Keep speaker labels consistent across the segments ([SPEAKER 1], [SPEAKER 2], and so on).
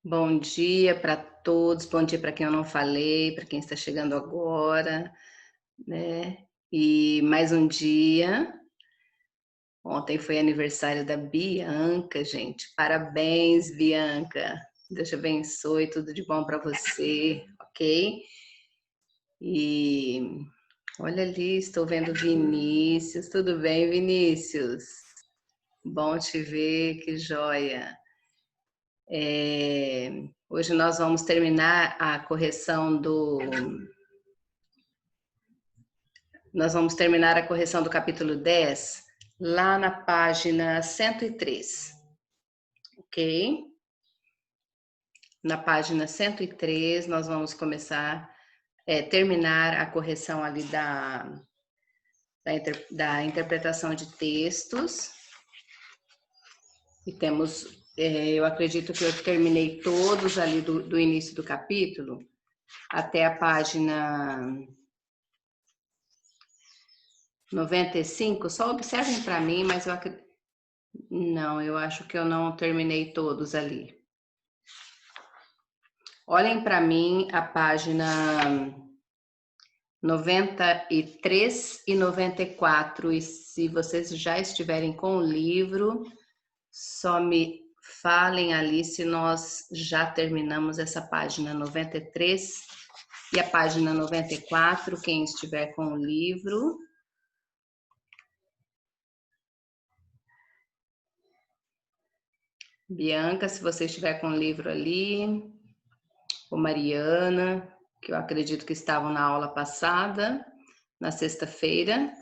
[SPEAKER 1] Bom dia para todos, bom dia para quem eu não falei, para quem está chegando agora, né. E mais um dia. Ontem foi aniversário da Bianca, gente. Parabéns, Bianca. Deus te abençoe, tudo de bom para você, ok? E olha ali, estou vendo Vinícius. Tudo bem, Vinícius? Bom te ver, que joia. Hoje nós vamos terminar a correção do. Nós vamos terminar a correção do capítulo 10 lá na página 103, ok? Na página 103 nós vamos começar, terminar a correção ali da interpretação de textos. E temos, eu acredito que eu terminei todos ali do início do capítulo até a página 95. Só observem para mim, mas não, eu acho que eu não terminei todos ali. Olhem para mim a página 93 e 94, e se vocês já estiverem com o livro, só me falem ali se nós já terminamos essa página 93 e a página 94, quem estiver com o livro. Bianca, se você estiver com o livro ali, ou Mariana, que eu acredito que estavam na aula passada, na sexta-feira.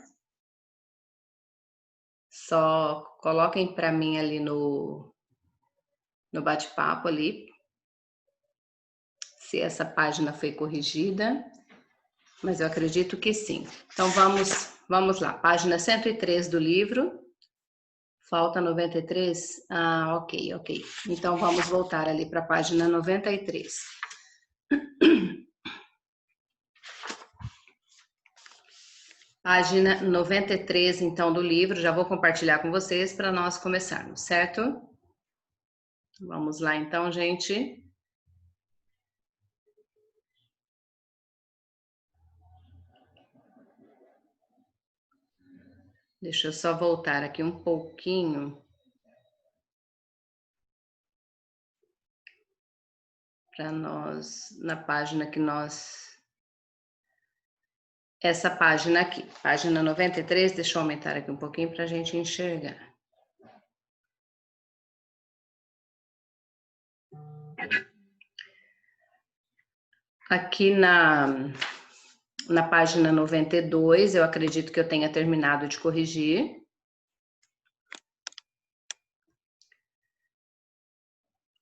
[SPEAKER 1] Só coloquem para mim ali no bate-papo ali, se essa página foi corrigida, mas eu acredito que sim. Então vamos lá, página 103 do livro. Falta 93? Ah, ok. Então vamos voltar ali para a página 93. Página 93, então, do livro. Já vou compartilhar com vocês para nós começarmos, certo? Vamos lá, então, gente. Deixa eu só voltar aqui um pouquinho para nós, na página que nós... Essa página aqui, página 93, deixa eu aumentar aqui um pouquinho para a gente enxergar. Aqui na página 92, eu acredito que eu tenha terminado de corrigir.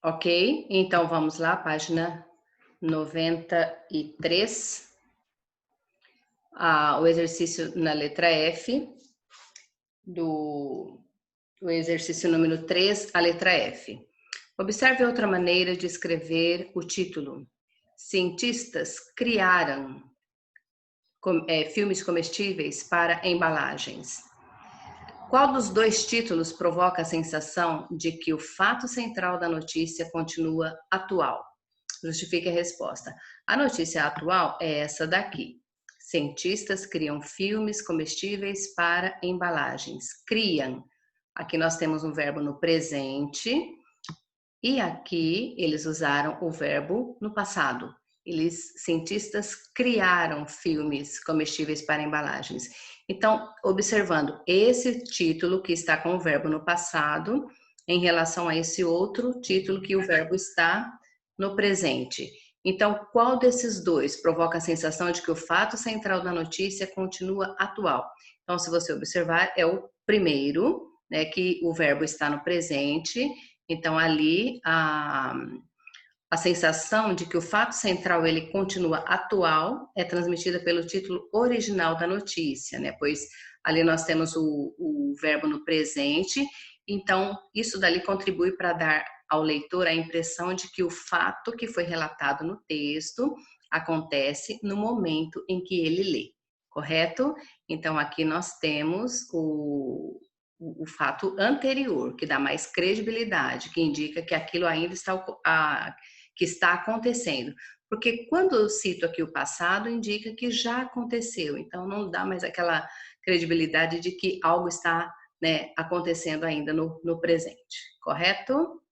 [SPEAKER 1] Ok? Então, vamos lá, página 93. O exercício na letra F, o exercício número 3, a letra F. Observe outra maneira de escrever o título. Cientistas criaram filmes comestíveis para embalagens. Qual dos dois títulos provoca a sensação de que o fato central da notícia continua atual? Justifique a resposta. A notícia atual é essa daqui. Cientistas criam filmes comestíveis para embalagens. Criam. Aqui nós temos um verbo no presente e aqui eles usaram o verbo no passado. Cientistas criaram filmes comestíveis para embalagens. Então, observando esse título que está com o verbo no passado, em relação a esse outro título que o verbo está no presente. Então, qual desses dois provoca a sensação de que o fato central da notícia continua atual? Então, se você observar, é o primeiro, né, que o verbo está no presente. Então, ali, a sensação de que o fato central ele continua atual é transmitida pelo título original da notícia, né? Pois ali nós temos o verbo no presente, então isso dali contribui para dar ao leitor a impressão de que o fato que foi relatado no texto acontece no momento em que ele lê, correto? Então aqui nós temos o o fato anterior, que dá mais credibilidade, que indica que aquilo ainda que está acontecendo. Porque quando eu cito aqui o passado, indica que já aconteceu. Então, não dá mais aquela credibilidade de que algo está, né, acontecendo ainda no presente. Correto?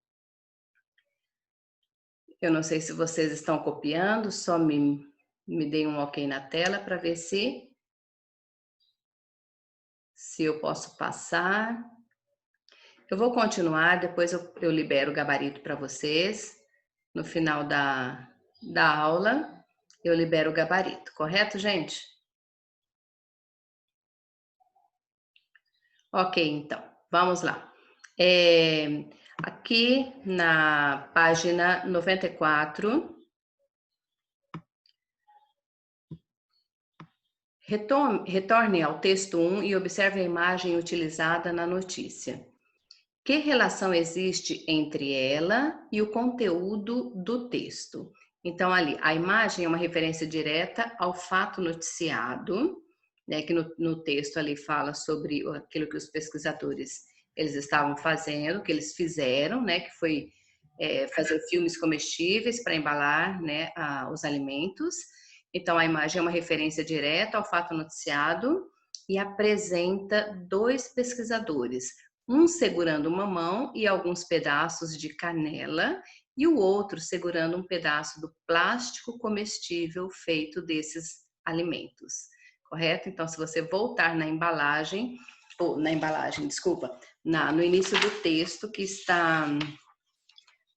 [SPEAKER 1] Eu não sei se vocês estão copiando, só me deem um ok na tela para ver se eu posso passar. Eu vou continuar, depois eu libero o gabarito para vocês. No final da aula, eu libero o gabarito, correto, gente? Ok, então, vamos lá. Aqui na página 94, retorne ao texto 1 e observe a imagem utilizada na notícia. Que relação existe entre ela e o conteúdo do texto? Então, ali, a imagem é uma referência direta ao fato noticiado, né, que no texto ali fala sobre aquilo que os pesquisadores eles estavam fazendo, que eles fizeram, né, que foi fazer filmes comestíveis para embalar, né, os alimentos. Então, a imagem é uma referência direta ao fato noticiado e apresenta dois pesquisadores, um segurando uma mão e alguns pedaços de canela, e o outro segurando um pedaço do plástico comestível feito desses alimentos. Correto? Então, se você voltar na embalagem, desculpa, no início do texto, que está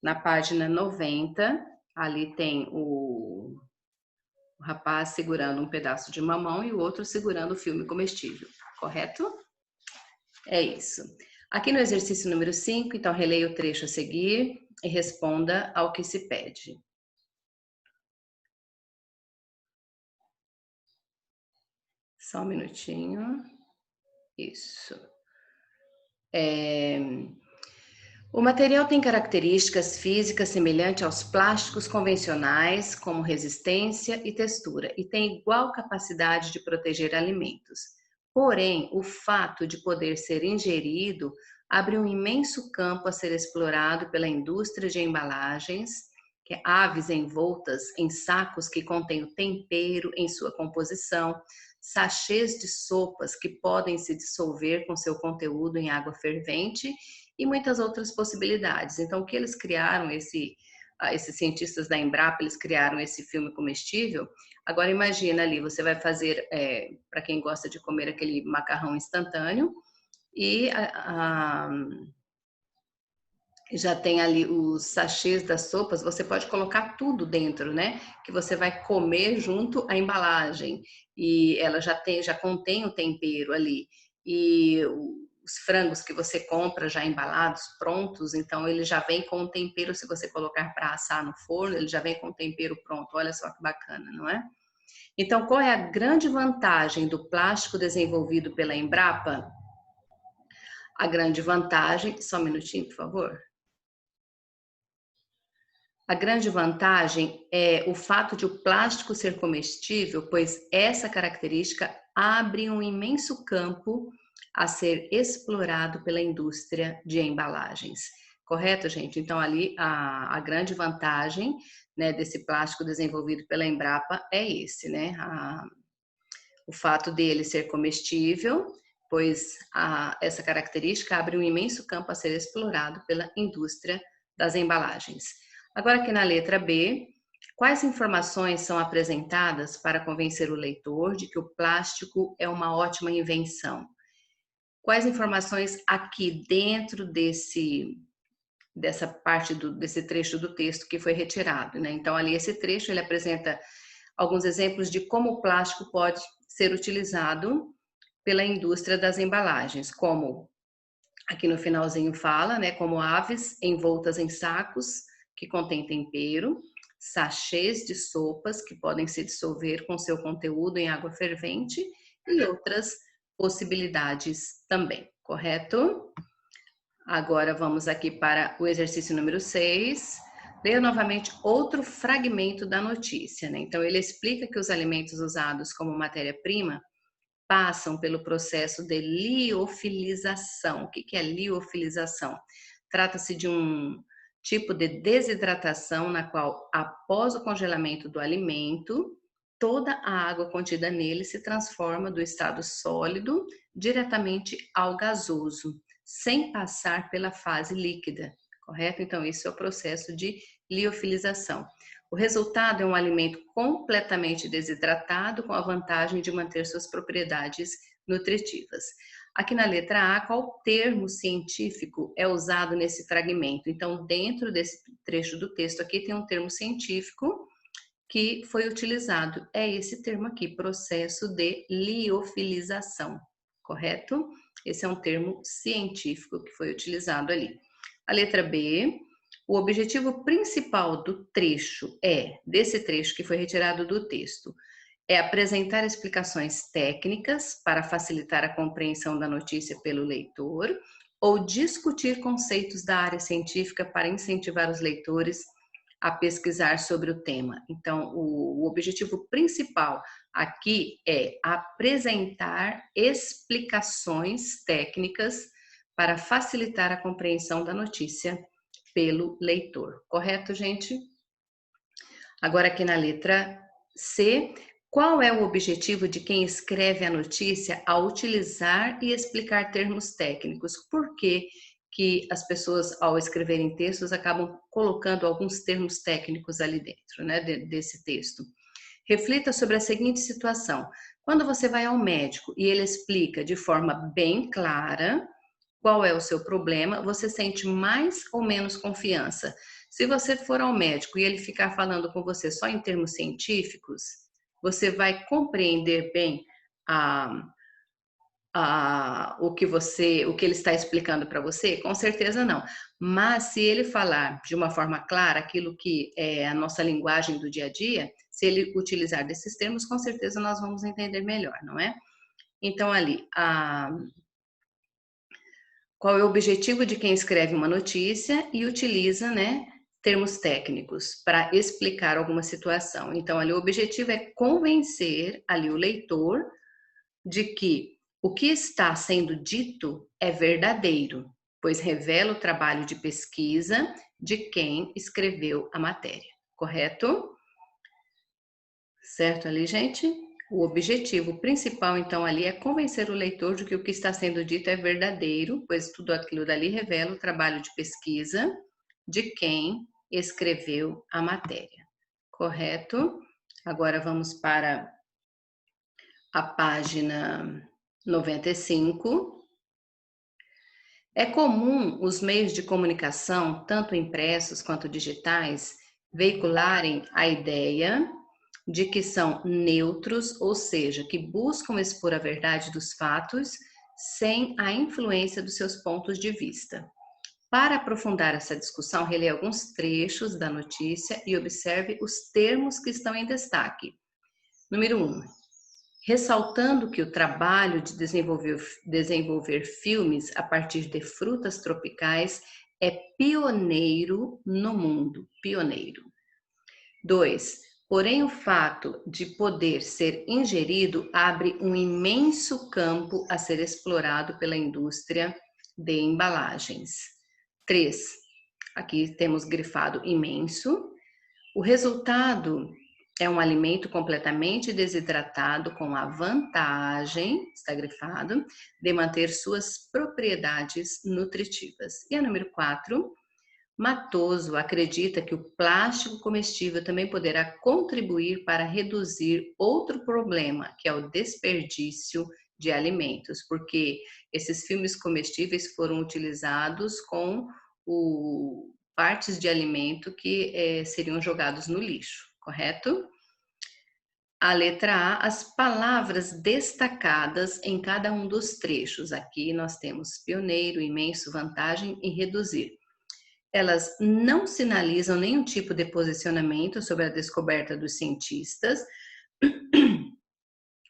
[SPEAKER 1] na página 90, ali tem o rapaz segurando um pedaço de mamão e o outro segurando o filme comestível, correto? É isso. Aqui no exercício número 5, então releia o trecho a seguir e responda ao que se pede. Só um minutinho. Isso. O material tem características físicas semelhantes aos plásticos convencionais, como resistência e textura, e tem igual capacidade de proteger alimentos. Porém, o fato de poder ser ingerido abre um imenso campo a ser explorado pela indústria de embalagens, que é aves envoltas em sacos que contêm o tempero em sua composição, sachês de sopas que podem se dissolver com seu conteúdo em água fervente e muitas outras possibilidades. Então, o que eles criaram, esses cientistas da Embrapa, eles criaram esse filme comestível. Agora, imagina ali, você vai fazer, para quem gosta de comer aquele macarrão instantâneo, e já tem ali os sachês das sopas, você pode colocar tudo dentro, né? Que você vai comer junto à embalagem. E ela já contém o tempero ali. E os frangos que você compra já embalados, prontos, então ele já vem com o tempero, se você colocar para assar no forno, ele já vem com o tempero pronto. Olha só que bacana, não é? Então, qual é a grande vantagem do plástico desenvolvido pela Embrapa? A grande vantagem, só um minutinho, por favor. A grande vantagem é o fato de o plástico ser comestível, pois essa característica abre um imenso campo a ser explorado pela indústria de embalagens. Correto, gente? Então, ali a grande vantagem, né, desse plástico desenvolvido pela Embrapa é esse, né? O fato dele ser comestível, pois essa característica abre um imenso campo a ser explorado pela indústria das embalagens. Agora aqui na letra B, quais informações são apresentadas para convencer o leitor de que o plástico é uma ótima invenção? Quais informações aqui dentro dessa parte desse trecho do texto que foi retirado, né? Então ali esse trecho ele apresenta alguns exemplos de como o plástico pode ser utilizado pela indústria das embalagens, como aqui no finalzinho fala, né, como aves envoltas em sacos que contêm tempero, sachês de sopas que podem se dissolver com seu conteúdo em água fervente e outras possibilidades também, correto? Agora vamos aqui para o exercício número 6. Leia novamente outro fragmento da notícia, né? Então ele explica que os alimentos usados como matéria-prima passam pelo processo de liofilização. O que é liofilização? Trata-se de um tipo de desidratação na qual, após o congelamento do alimento, toda a água contida nele se transforma do estado sólido diretamente ao gasoso, sem passar pela fase líquida, correto? Então, esse é o processo de liofilização. O resultado é um alimento completamente desidratado, com a vantagem de manter suas propriedades nutritivas. Aqui na letra A, qual termo científico é usado nesse fragmento? Então, dentro desse trecho do texto aqui, tem um termo científico que foi utilizado. É esse termo aqui, processo de liofilização, correto? Esse é um termo científico que foi utilizado ali. A letra B, o objetivo principal do trecho desse trecho que foi retirado do texto, é apresentar explicações técnicas para facilitar a compreensão da notícia pelo leitor ou discutir conceitos da área científica para incentivar os leitores a pesquisar sobre o tema. Então, o objetivo principal aqui é apresentar explicações técnicas para facilitar a compreensão da notícia pelo leitor. Correto, gente? Agora aqui na letra C, qual é o objetivo de quem escreve a notícia ao utilizar e explicar termos técnicos? Por que as pessoas, ao escreverem textos, acabam colocando alguns termos técnicos ali dentro, né, desse texto? Reflita sobre a seguinte situação. Quando você vai ao médico e ele explica de forma bem clara qual é o seu problema, você sente mais ou menos confiança. Se você for ao médico e ele ficar falando com você só em termos científicos, você vai compreender bem o que ele está explicando para você? Com certeza não. Mas se ele falar de uma forma clara aquilo que é a nossa linguagem do dia a dia, se ele utilizar desses termos, com certeza nós vamos entender melhor, não é? Então ali, qual é o objetivo de quem escreve uma notícia e utiliza, né, termos técnicos para explicar alguma situação. Então, ali o objetivo é convencer ali o leitor de que o que está sendo dito é verdadeiro, pois revela o trabalho de pesquisa de quem escreveu a matéria, correto? Certo ali, gente? O objetivo principal, então, ali é convencer o leitor de que o que está sendo dito é verdadeiro, pois tudo aquilo dali revela o trabalho de pesquisa de quem escreveu a matéria. Correto? Agora vamos para a página 95. É comum os meios de comunicação, tanto impressos quanto digitais, veicularem a ideia de que são neutros, ou seja, que buscam expor a verdade dos fatos sem a influência dos seus pontos de vista. Para aprofundar essa discussão, releia alguns trechos da notícia e observe os termos que estão em destaque. Número 1. Ressaltando que o trabalho de desenvolver filmes a partir de frutas tropicais é pioneiro no mundo. Pioneiro. 2. Porém, o fato de poder ser ingerido abre um imenso campo a ser explorado pela indústria de embalagens. 3. Aqui temos grifado imenso. O resultado é um alimento completamente desidratado com a vantagem, está grifado, de manter suas propriedades nutritivas. E a número 4. Matoso acredita que o plástico comestível também poderá contribuir para reduzir outro problema, que é o desperdício de alimentos, porque esses filmes comestíveis foram utilizados com partes de alimento que seriam jogados no lixo, correto? A letra A, as palavras destacadas em cada um dos trechos. Aqui nós temos pioneiro, imenso, vantagem e reduzir. Elas não sinalizam nenhum tipo de posicionamento sobre a descoberta dos cientistas,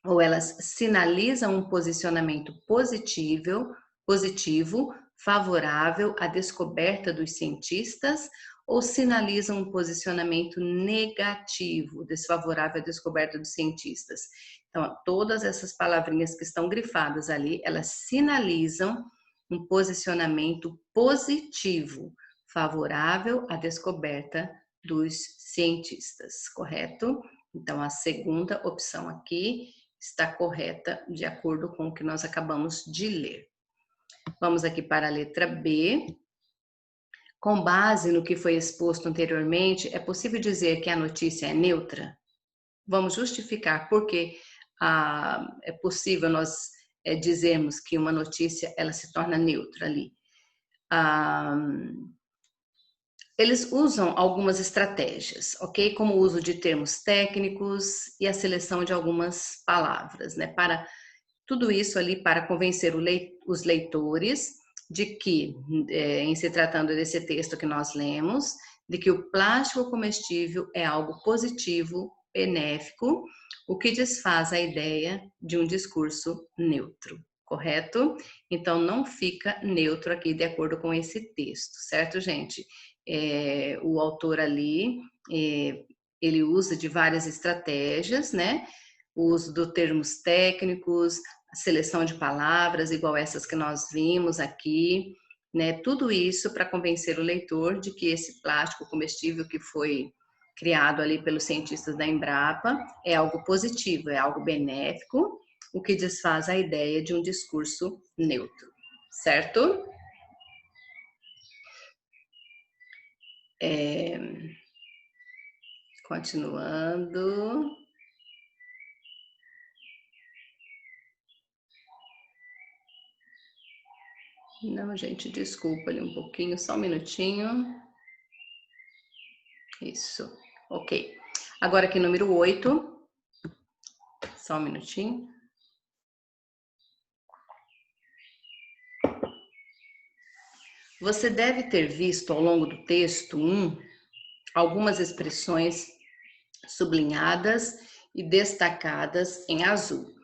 [SPEAKER 1] ou elas sinalizam um posicionamento positivo, favorável à descoberta dos cientistas, ou sinalizam um posicionamento negativo, desfavorável à descoberta dos cientistas. Então, todas essas palavrinhas que estão grifadas ali, elas sinalizam um posicionamento positivo, favorável à descoberta dos cientistas, correto? Então, a segunda opção aqui está correta de acordo com o que nós acabamos de ler. Vamos aqui para a letra B. Com base no que foi exposto anteriormente, é possível dizer que a notícia é neutra? Vamos justificar por que é possível nós dizermos que uma notícia ela se torna neutra ali. Eles usam algumas estratégias, ok? Como o uso de termos técnicos e a seleção de algumas palavras, né? Para tudo isso ali para convencer os leitores de que, em se tratando desse texto que nós lemos, de que o plástico comestível é algo positivo, benéfico, o que desfaz a ideia de um discurso neutro, correto? Então, não fica neutro aqui de acordo com esse texto, certo, gente? O autor ali, ele usa de várias estratégias, né? O uso de termos técnicos, a seleção de palavras, igual essas que nós vimos aqui, né? Tudo isso para convencer o leitor de que esse plástico comestível que foi criado ali pelos cientistas da Embrapa é algo positivo, é algo benéfico, o que desfaz a ideia de um discurso neutro, certo? Continuando. Não, gente, desculpa ali um pouquinho, só um minutinho. Isso, ok. Agora aqui, número 8. Só um minutinho. Você deve ter visto ao longo do texto algumas expressões sublinhadas e destacadas em azul.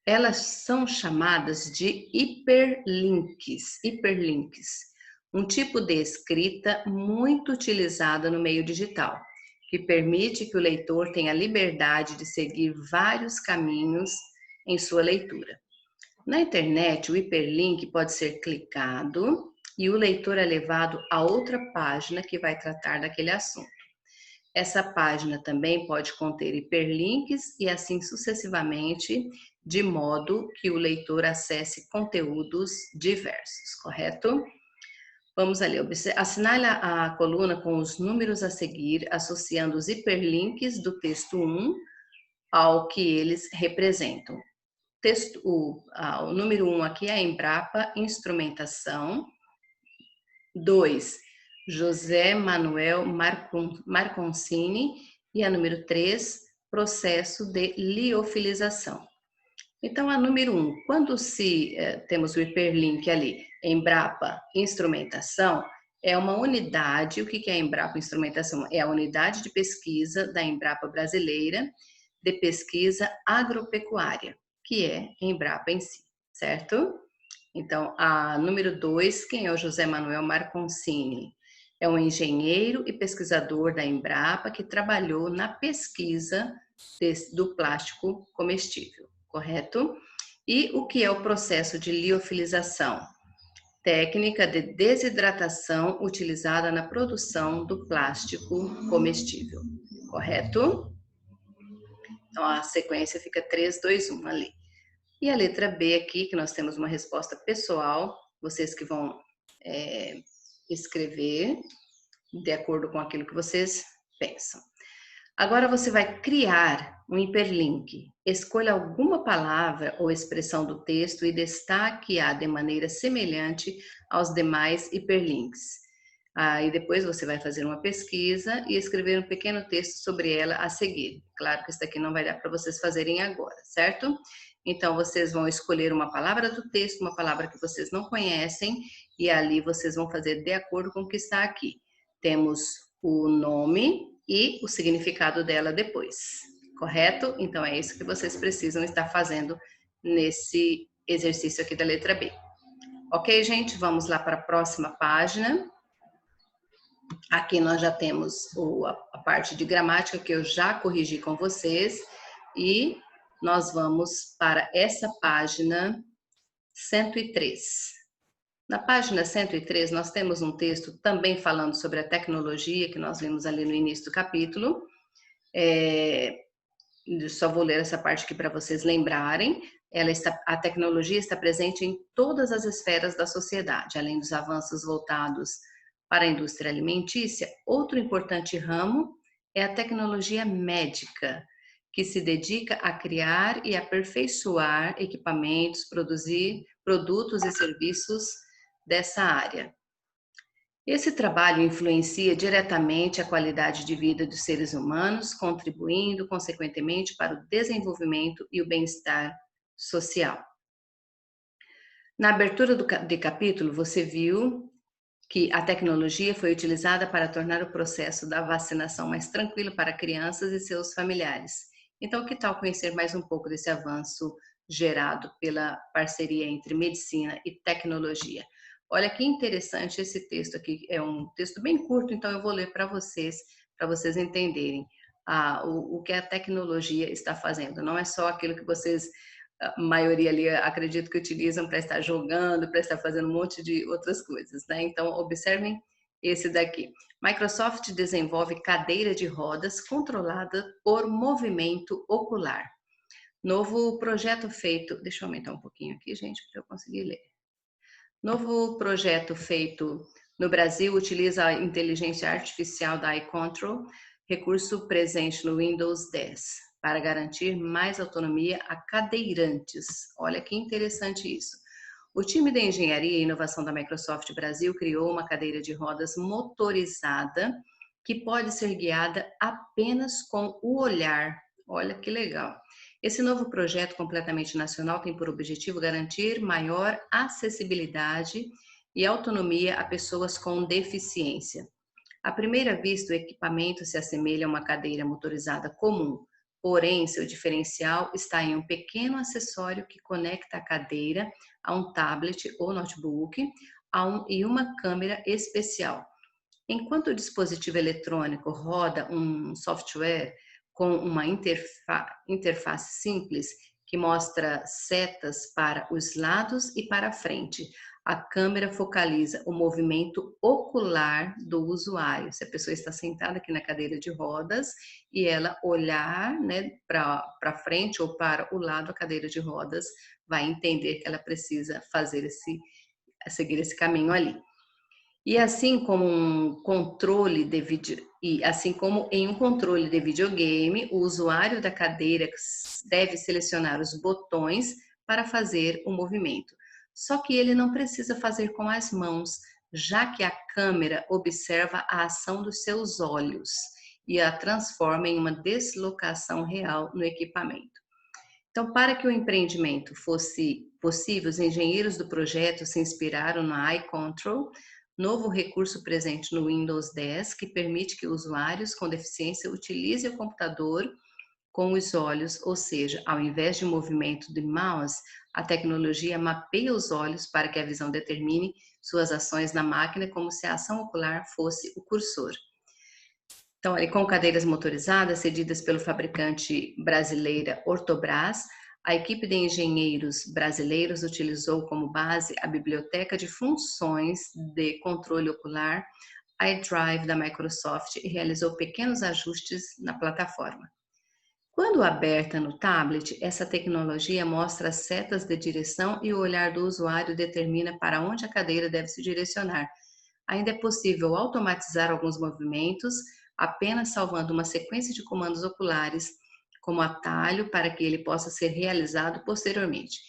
[SPEAKER 1] Elas são chamadas de hiperlinks, um tipo de escrita muito utilizada no meio digital, que permite que o leitor tenha liberdade de seguir vários caminhos em sua leitura. Na internet, o hiperlink pode ser clicado e o leitor é levado a outra página que vai tratar daquele assunto. Essa página também pode conter hiperlinks e assim sucessivamente, de modo que o leitor acesse conteúdos diversos, correto? Vamos ali, assinale a coluna com os números a seguir, associando os hiperlinks do texto 1 ao que eles representam. O número 1 aqui é a Embrapa Instrumentação. 2, José Manuel Marconcini. E a número 3, processo de liofilização. Então, a número 1, quando temos o hiperlink ali, Embrapa Instrumentação, é uma unidade. O que é a Embrapa Instrumentação? É a unidade de pesquisa da Embrapa Brasileira de Pesquisa Agropecuária, que é Embrapa em si, certo? Então, a número 2, quem é o José Manuel Marconcini? É um engenheiro e pesquisador da Embrapa que trabalhou na pesquisa do plástico comestível, correto? E o que é o processo de liofilização? Técnica de desidratação utilizada na produção do plástico comestível, correto? Então, a sequência fica 3, 2, 1 ali. E a letra B aqui, que nós temos uma resposta pessoal, vocês que vão escrever de acordo com aquilo que vocês pensam. Agora você vai criar um hiperlink. Escolha alguma palavra ou expressão do texto e destaque-a de maneira semelhante aos demais hiperlinks. Aí depois você vai fazer uma pesquisa e escrever um pequeno texto sobre ela a seguir. Claro que isso daqui não vai dar para vocês fazerem agora, certo? Então, vocês vão escolher uma palavra do texto, uma palavra que vocês não conhecem, e ali vocês vão fazer de acordo com o que está aqui. Temos o nome e o significado dela depois, correto? Então, é isso que vocês precisam estar fazendo nesse exercício aqui da letra B. Ok, gente? Vamos lá para a próxima página. Aqui nós já temos a parte de gramática que eu já corrigi com vocês e nós vamos para essa página 103. Na página 103, nós temos um texto também falando sobre a tecnologia, que nós vimos ali no início do capítulo. Só vou ler essa parte aqui para vocês lembrarem. A tecnologia está presente em todas as esferas da sociedade, além dos avanços voltados para a indústria alimentícia. Outro importante ramo é a tecnologia médica, que se dedica a criar e aperfeiçoar equipamentos, produzir produtos e serviços dessa área. Esse trabalho influencia diretamente a qualidade de vida dos seres humanos, contribuindo, consequentemente, para o desenvolvimento e o bem-estar social. Na abertura de capítulo, você viu que a tecnologia foi utilizada para tornar o processo da vacinação mais tranquilo para crianças e seus familiares. Então, que tal conhecer mais um pouco desse avanço gerado pela parceria entre medicina e tecnologia? Olha que interessante esse texto aqui, é um texto bem curto, então eu vou ler para vocês entenderem o que a tecnologia está fazendo. Não é só aquilo que vocês, a maioria ali, acredito que utilizam para estar jogando, para estar fazendo um monte de outras coisas, né? Então, observem esse daqui. Microsoft desenvolve cadeira de rodas controlada por movimento ocular. Novo projeto feito... Deixa eu aumentar um pouquinho aqui, gente, para eu conseguir ler. Novo projeto feito no Brasil utiliza a inteligência artificial da iControl, recurso presente no Windows 10, para garantir mais autonomia a cadeirantes. Olha que interessante isso. O time de engenharia e inovação da Microsoft Brasil criou uma cadeira de rodas motorizada que pode ser guiada apenas com o olhar. Olha que legal. Esse novo projeto completamente nacional tem por objetivo garantir maior acessibilidade e autonomia a pessoas com deficiência. À primeira vista, o equipamento se assemelha a uma cadeira motorizada comum, porém, seu diferencial está em um pequeno acessório que conecta a cadeira a um tablet ou notebook e uma câmera especial. Enquanto o dispositivo eletrônico roda um software com uma interface simples que mostra setas para os lados e para a frente, a câmera focaliza o movimento ocular do usuário. Se a pessoa está sentada aqui na cadeira de rodas e ela olhar, né, para frente ou para o lado da cadeira de rodas, vai entender que ela precisa seguir esse caminho ali. E assim como em um controle de videogame, o usuário da cadeira deve selecionar os botões para fazer o movimento. Só que ele não precisa fazer com as mãos, já que a câmera observa a ação dos seus olhos e a transforma em uma deslocação real no equipamento. Então, para que o empreendimento fosse possível, os engenheiros do projeto se inspiraram na iControl, novo recurso presente no Windows 10, que permite que usuários com deficiência utilizem o computador com os olhos, ou seja, ao invés de movimento de mouse, a tecnologia mapeia os olhos para que a visão determine suas ações na máquina como se a ação ocular fosse o cursor. Então, com cadeiras motorizadas cedidas pelo fabricante brasileira Ortobras, a equipe de engenheiros brasileiros utilizou como base a biblioteca de funções de controle ocular iDrive da Microsoft e realizou pequenos ajustes na plataforma. Quando aberta no tablet, essa tecnologia mostra as setas de direção e o olhar do usuário determina para onde a cadeira deve se direcionar. Ainda é possível automatizar alguns movimentos, apenas salvando uma sequência de comandos oculares como atalho para que ele possa ser realizado posteriormente.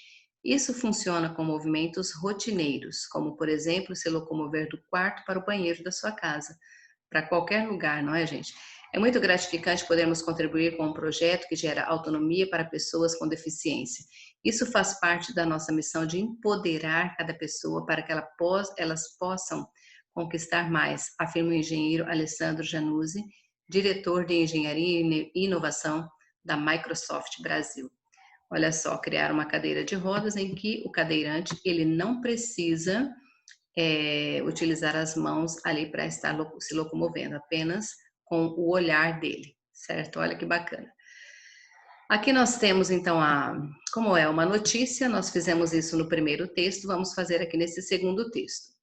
[SPEAKER 1] Isso funciona com movimentos rotineiros, como, por exemplo, se locomover do quarto para o banheiro da sua casa, para qualquer lugar, não é, gente? É muito gratificante podermos contribuir com um projeto que gera autonomia para pessoas com deficiência. Isso faz parte da nossa missão de empoderar cada pessoa para que elas possam conquistar mais, afirma o engenheiro Alessandro Januzzi, diretor de Engenharia e Inovação da Microsoft Brasil. Olha só, criar uma cadeira de rodas em que o cadeirante ele não precisa utilizar as mãos ali para estar se locomovendo, apenas com o olhar dele, certo? Olha que bacana. Aqui nós temos então como é uma notícia, nós fizemos isso no primeiro texto, vamos fazer aqui nesse segundo texto.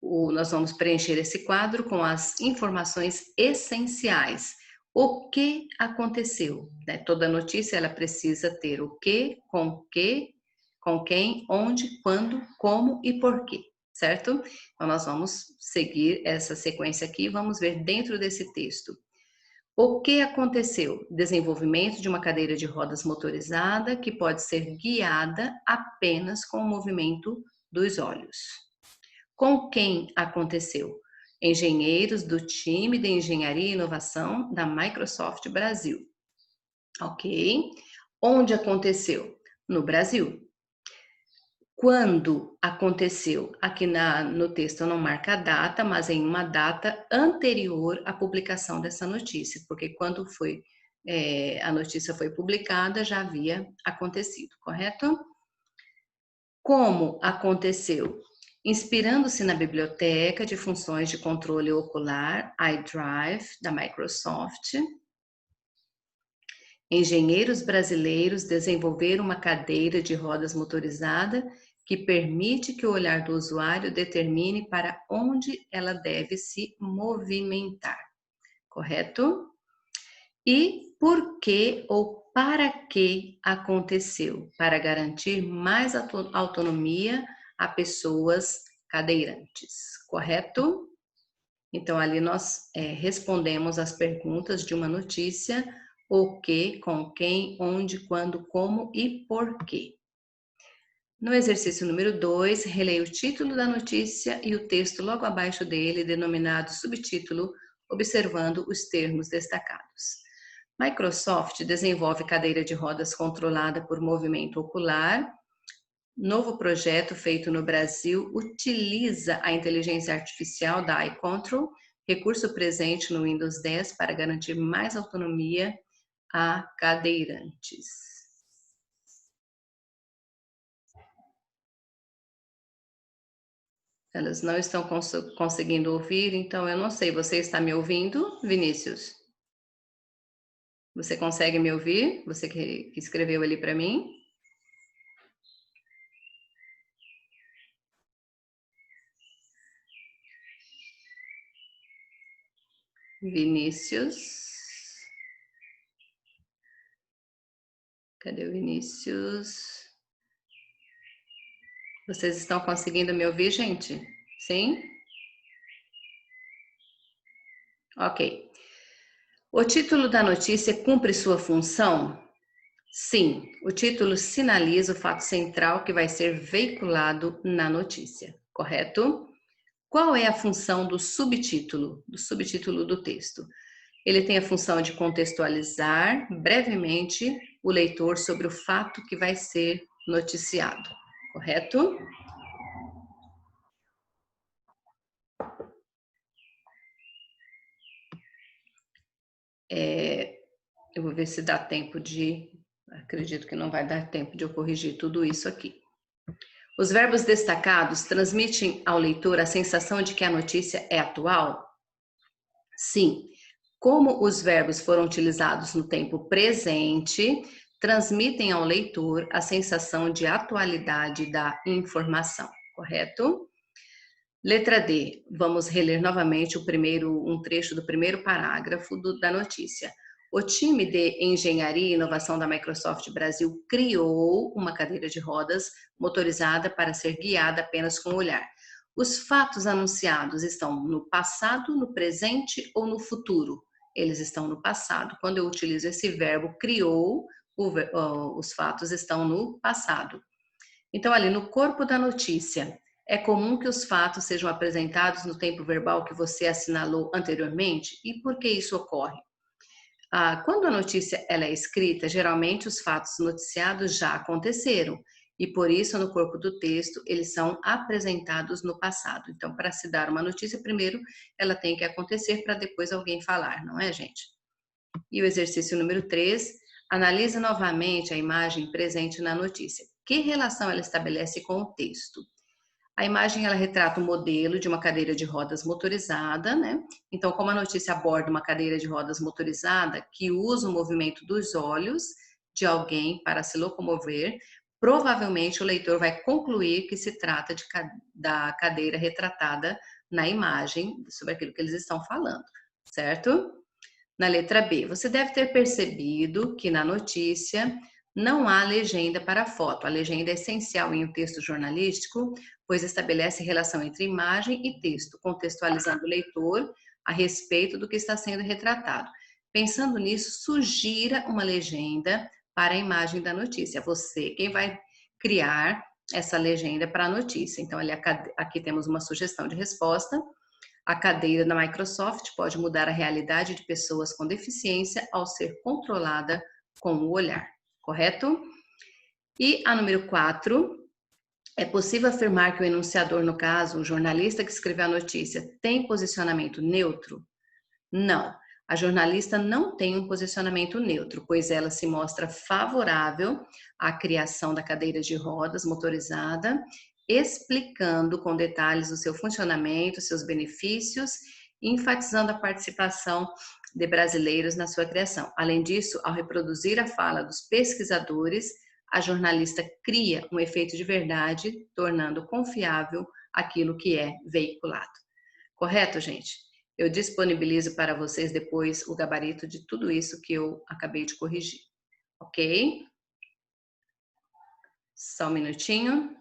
[SPEAKER 1] Nós vamos preencher esse quadro com as informações essenciais. O que aconteceu? Né? Toda notícia ela precisa ter o que, com quem, onde, quando, como e por quê, certo? Então nós vamos seguir essa sequência aqui e vamos ver dentro desse texto. O que aconteceu? Desenvolvimento de uma cadeira de rodas motorizada que pode ser guiada apenas com o movimento dos olhos. Com quem aconteceu? Engenheiros do time de engenharia e inovação da Microsoft Brasil. Ok? Onde aconteceu? No Brasil. Quando aconteceu? Aqui no texto não marca a data, mas em uma data anterior à publicação dessa notícia, porque quando a notícia foi publicada já havia acontecido, correto? Como aconteceu? Inspirando-se na biblioteca de funções de controle ocular iDrive da Microsoft, engenheiros brasileiros desenvolveram uma cadeira de rodas motorizada que permite que o olhar do usuário determine para onde ela deve se movimentar, correto? E por que ou para que aconteceu? Para garantir mais autonomia a pessoas cadeirantes, correto? Então, ali nós respondemos as perguntas de uma notícia: o que, com quem, onde, quando, como e por quê. No exercício número 2, releia o título da notícia e o texto logo abaixo dele, denominado subtítulo, observando os termos destacados. Microsoft desenvolve cadeira de rodas controlada por movimento ocular. Novo projeto feito no Brasil utiliza a inteligência artificial da iControl, recurso presente no Windows 10 para garantir mais autonomia a cadeirantes. Elas não estão conseguindo ouvir, então eu não sei. Você está me ouvindo, Vinícius? Você consegue me ouvir? Você que escreveu ali para mim? Vinícius? Cadê o Vinícius? Vocês estão conseguindo me ouvir, gente? Sim? Ok. O título da notícia cumpre sua função? Sim, o título sinaliza o fato central que vai ser veiculado na notícia, correto? Qual é a função do subtítulo do texto? Ele tem a função de contextualizar brevemente o leitor sobre o fato que vai ser noticiado, correto? Eu vou ver se dá tempo acredito que não vai dar tempo de eu corrigir tudo isso aqui. Os verbos destacados transmitem ao leitor a sensação de que a notícia é atual? Sim. Como os verbos foram utilizados no tempo presente, transmitem ao leitor a sensação de atualidade da informação, correto? Letra D. Vamos reler novamente um trecho do primeiro parágrafo da notícia. O time de engenharia e inovação da Microsoft Brasil criou uma cadeira de rodas motorizada para ser guiada apenas com o olhar. Os fatos anunciados estão no passado, no presente ou no futuro? Eles estão no passado. Quando eu utilizo esse verbo criou, os fatos estão no passado. Então, ali no corpo da notícia, é comum que os fatos sejam apresentados no tempo verbal que você assinalou anteriormente? E por que isso ocorre? Quando a notícia ela é escrita, geralmente os fatos noticiados já aconteceram e por isso no corpo do texto eles são apresentados no passado. Então, para se dar uma notícia, primeiro ela tem que acontecer para depois alguém falar, não é, gente? E o exercício número 3, analise novamente a imagem presente na notícia. Que relação ela estabelece com o texto? A imagem ela retrata o modelo de uma cadeira de rodas motorizada, né? Então, como a notícia aborda uma cadeira de rodas motorizada que usa o movimento dos olhos de alguém para se locomover, provavelmente o leitor vai concluir que se trata da cadeira retratada na imagem sobre aquilo que eles estão falando, certo? Na letra B, você deve ter percebido que na notícia não há legenda para a foto. A legenda é essencial em um texto jornalístico, pois estabelece relação entre imagem e texto, contextualizando o leitor a respeito do que está sendo retratado. Pensando nisso, sugira uma legenda para a imagem da notícia. Você quem vai criar essa legenda para a notícia. Então, aqui temos uma sugestão de resposta. A cadeira da Microsoft pode mudar a realidade de pessoas com deficiência ao ser controlada com o olhar, correto? E a número 4, é possível afirmar que o enunciador, no caso, o jornalista que escreveu a notícia, tem posicionamento neutro? Não. A jornalista não tem um posicionamento neutro, pois ela se mostra favorável à criação da cadeira de rodas motorizada, explicando com detalhes o seu funcionamento, seus benefícios, e enfatizando a participação de brasileiros na sua criação. Além disso, ao reproduzir a fala dos pesquisadores, a jornalista cria um efeito de verdade, tornando confiável aquilo que é veiculado. Correto, gente? Eu disponibilizo para vocês depois o gabarito de tudo isso que eu acabei de corrigir, ok? Só um minutinho.